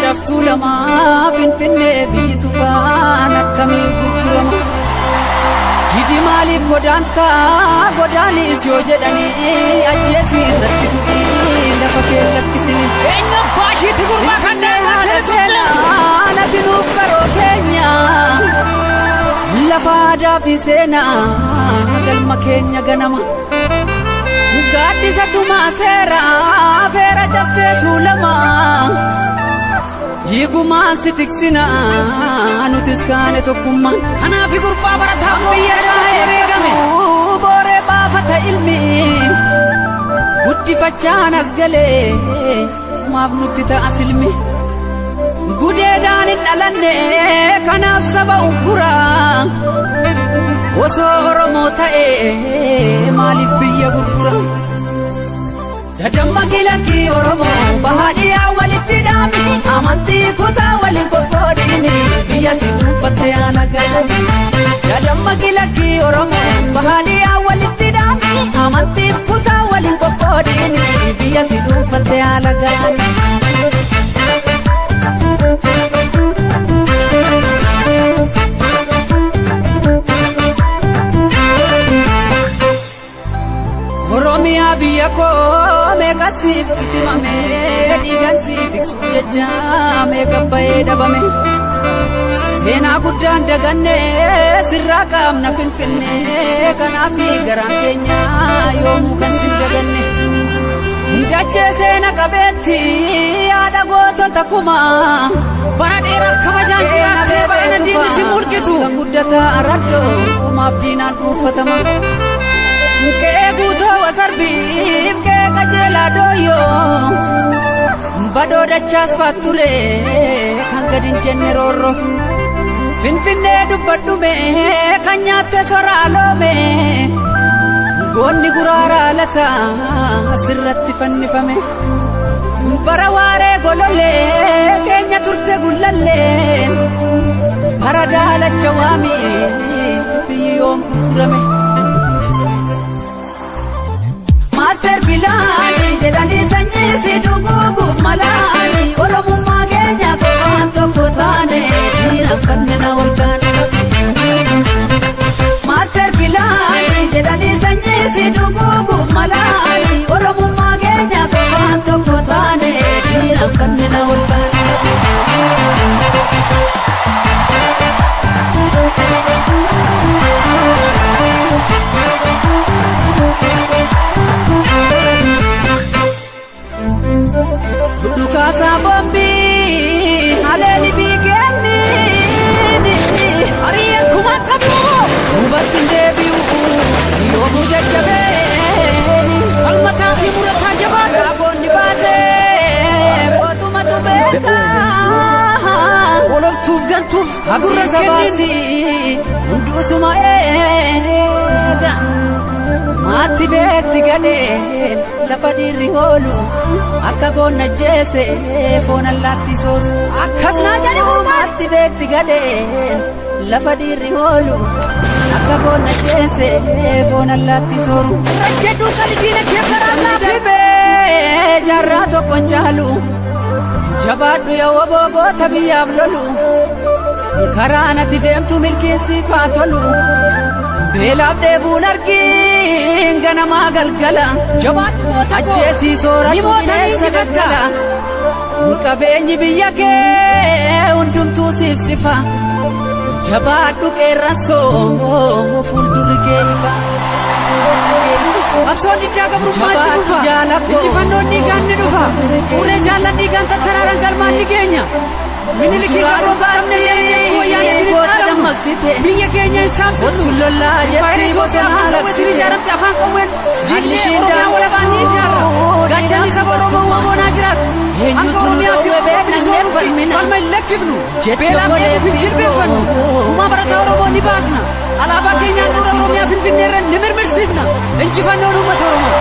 caftuu lamaa finfinnee biyyi tufaan akkamiin gurgurama. Jidi maaliif godaantaa godaanis yoo jedhanii ajjeesii irratti du'ii lafa kee lakkisini. Eenyu baashiitti gurbaa kan haala seenaa nati nuuf karoo keenya lafa aadaa fi seenaa galma keenya ganama. Gaaddisa tumaa seeraa feera caffeetu lama hiigumaan si tiksinaa nutis kaane tokkummaan. Kanaafi gurbaa barataa biyyaadhaa eegame booree baafata ilmi guddifachaan as galee maaf nutti ta'a silmi. Gudeedhaan hin dhalanne kanaaf saba ugguraa osoo Oromoo ta'ee maaliif biyya gurgura. Dadamma lakkii Oromoo bahaadhiyaa walitti dhaabni amantii kutaa waliin qoqqoodini biyya si dhuunfattee haala galani. Dadamma lakkii Oromoo bahaadhiyaa walitti dhaabni amantii kutaa waliin qoqqoodini biyya si dhuunfattee haala galani. Oromiyaa biyya koo meeqa siif itimame dhiigaan si tiksuuf jecha meeqa bahee dhabame. Seenaa guddaan daganne sirraa qaamna finfinnee kanaaf garaan keenya yoomuu kan sin daganne. Dachee seena qabeetti yaada gootota kumaa bara dheeraaf kabajaan jiraattee bara diinni si mulqitu. Guddataa araddoo kumaaf diinaan dhuunfatama. Kee guutoo wasarbiif kee qajeelaa dooyyoo badoo dachaas faatture kan gadi hin jenne roorro. Finfinnee dubbadhume kan nyaatte soraa loome goonni guraaraa lata asirratti fannifame. Bara waaree golollee keenya turte gullallee bara daalacha waamii biyyi yoom gurgurame. Master Bilani jedhanii sanyii si dhuguuguuf malaani Oromummaa keenya qofaaan tokko taane diinaffanne na waltaane. Master Bilani jedhanii sanyii si dhuguuguuf malaani Oromummaa keenya qofaaan tokko taane diinaffanne na waltaane. Dukaasa bombii haleeli biigeemni ari'ee kumaan qabu dubartiin deebi'u yoomuu jajjabee falmataa fi murataa jabaan raaboonni baasee mootumatu beekaa ololtuuf gantuuf haburra sabaasi hunduusuma eega maatti beekti gadheen lafa dhiirri hoolu akka goonna jeese foon allaatti sooru. Akkas naa jedhe maatti beekti gadheen lafa dhiirri hoolu akka goonna jeese foon allaatti sooru. jedhu qalbiina keessa raallaa dhibee jaarraa tokkoon caalu jabaadhu yoo boboota biyyaaf lolu karaa natti deemtu milkiinsiif haa tolu. Beelaaf deebuun argiin ganamaa galgala ajjeesii sooratu bineensa daggala. Qabeenyi biyya kee hundumtuu siif sifa jabaadhu qeerransoo fuuldurri kee ifa. Absoon diddaa gabrummaa itti dhufa injifannoon dhiigaan ni dhufa fuulee jaallan dhiigaan tattaraaran galmaan ni geenya. Minilikii gabroo qabne jedhee wayyaanee dammaqsite biyya keenya hin saamsitu lollaa jettee bosonaa laqsite ijaaramte afaan qawween Jillee Oromiyaa walabaan ni ijaarra gachanni saba Oromoo wamoonaa jiraatu akka Oromiyaa fi falma hin lakkifnu beelaa beekuuf hin jilbeeffannu uumaa barataa Oromoo ni baasna alaabaa keenyaan dura Oromiyaa Finfinneerra ni mirmirsiifna injifannoon uummata Oromoo.